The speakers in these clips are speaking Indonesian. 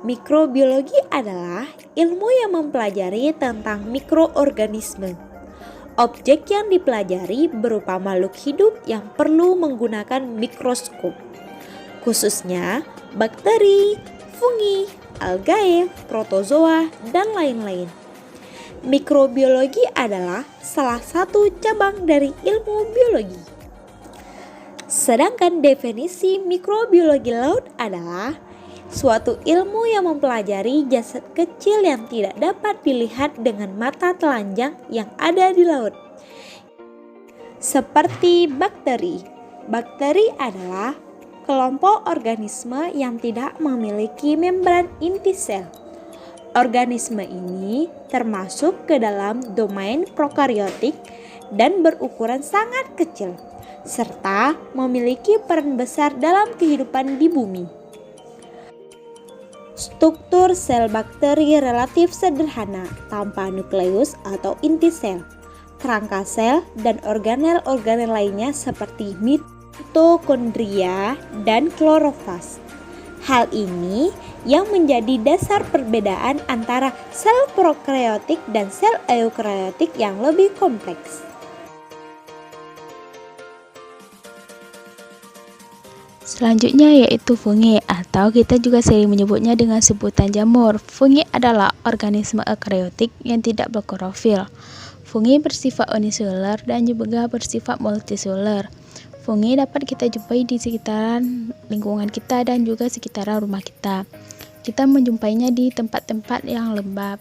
Mikrobiologi adalah ilmu yang mempelajari tentang mikroorganisme. Objek yang dipelajari berupa makhluk hidup yang perlu menggunakan mikroskop, khususnya bakteri, fungi, algae, protozoa, dan lain-lain. Mikrobiologi adalah salah satu cabang dari ilmu biologi. Sedangkan definisi mikrobiologi laut adalah suatu ilmu yang mempelajari jasad kecil yang tidak dapat dilihat dengan mata telanjang yang ada di laut. Seperti bakteri. Bakteri adalah kelompok organisme yang tidak memiliki membran inti sel. Organisme ini termasuk ke dalam domain prokaryotik dan berukuran sangat kecil, serta memiliki peran besar dalam kehidupan di bumi. Struktur sel bakteri relatif sederhana tanpa nukleus atau inti sel, kerangka sel, dan organel-organel lainnya seperti mitokondria dan klorofas. Hal ini yang menjadi dasar perbedaan antara sel prokaryotik dan sel eukaryotik yang lebih kompleks. Selanjutnya yaitu fungi, atau kita juga sering menyebutnya dengan sebutan jamur. Fungi adalah organisme eukariotik yang tidak berklorofil. Fungi bersifat uniseluler dan juga bersifat multiseluler. Fungi dapat kita jumpai di sekitaran lingkungan kita dan juga sekitaran rumah kita. Kita menjumpainya di tempat-tempat yang lembab.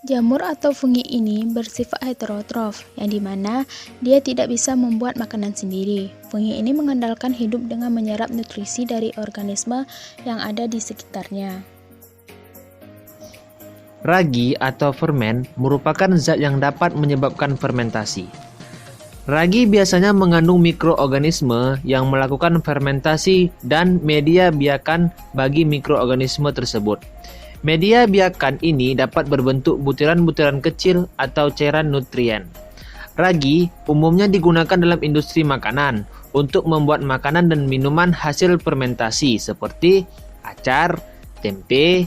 Jamur atau fungi ini bersifat heterotrof, yang dimana dia tidak bisa membuat makanan sendiri. Fungi ini mengandalkan hidup dengan menyerap nutrisi dari organisme yang ada di sekitarnya. Ragi atau fermen merupakan zat yang dapat menyebabkan fermentasi. Ragi biasanya mengandung mikroorganisme yang melakukan fermentasi dan media biakan bagi mikroorganisme tersebut. Media biakan ini dapat berbentuk butiran-butiran kecil atau cairan nutrien. Ragi umumnya digunakan dalam industri makanan untuk membuat makanan dan minuman hasil fermentasi seperti acar, tempe,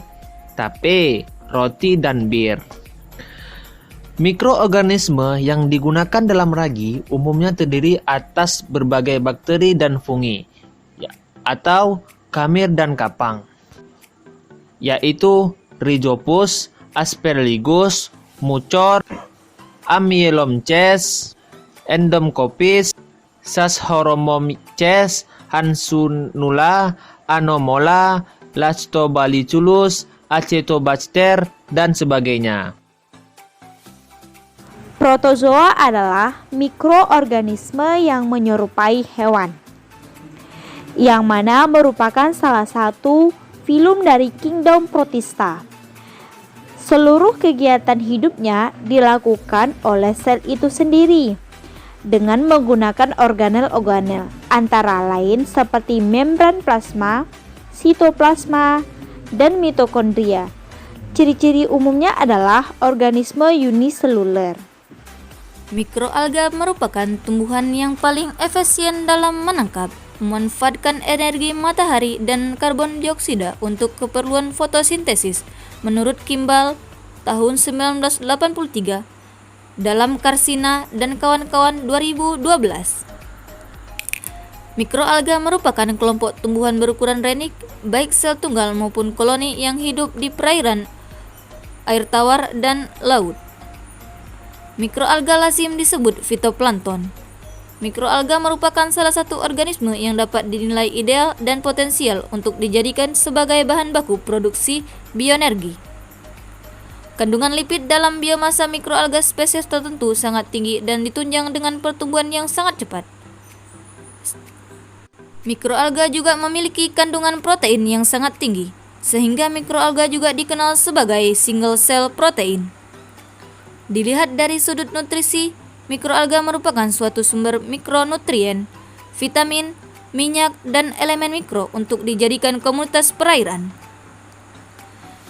tape, roti, dan bir. Mikroorganisme yang digunakan dalam ragi umumnya terdiri atas berbagai bakteri dan fungi, atau kamir dan kapang, yaitu Rhizopus, Aspergillus, Mucor, Amyelomyces, Endomycopis, Saccharomyces, Hansunula, Anomola, Lactobacillus, Acetobacter, dan sebagainya. Protozoa adalah mikroorganisme yang menyerupai hewan, yang mana merupakan salah satu filum dari kingdom Protista. Seluruh kegiatan hidupnya dilakukan oleh sel itu sendiri dengan menggunakan organel-organel antara lain seperti membran plasma, sitoplasma, dan mitokondria. Ciri-ciri umumnya adalah organisme uniseluler. Mikroalga merupakan tumbuhan yang paling efisien dalam menangkap, memanfaatkan energi matahari dan karbon dioksida untuk keperluan fotosintesis menurut Kimball tahun 1983 dalam Karsina dan kawan-kawan 2012. Mikroalga merupakan kelompok tumbuhan berukuran renik, baik sel tunggal maupun koloni yang hidup di perairan, air tawar, dan laut. Mikroalga lazim disebut fitoplankton. Mikroalga merupakan salah satu organisme yang dapat dinilai ideal dan potensial untuk dijadikan sebagai bahan baku produksi bioenergi. Kandungan lipid dalam biomasa mikroalga spesies tertentu sangat tinggi dan ditunjang dengan pertumbuhan yang sangat cepat. Mikroalga juga memiliki kandungan protein yang sangat tinggi, sehingga mikroalga juga dikenal sebagai single cell protein. Dilihat dari sudut nutrisi, mikroalga merupakan suatu sumber mikronutrien, vitamin, minyak, dan elemen mikro untuk dijadikan komunitas perairan.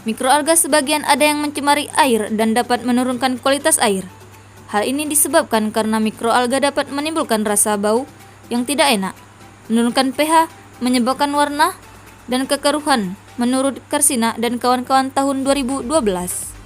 Mikroalga sebagian ada yang mencemari air dan dapat menurunkan kualitas air. Hal ini disebabkan karena mikroalga dapat menimbulkan rasa bau yang tidak enak, menurunkan pH, menyebabkan warna dan kekeruhan menurut Karsina dan kawan-kawan tahun 2012.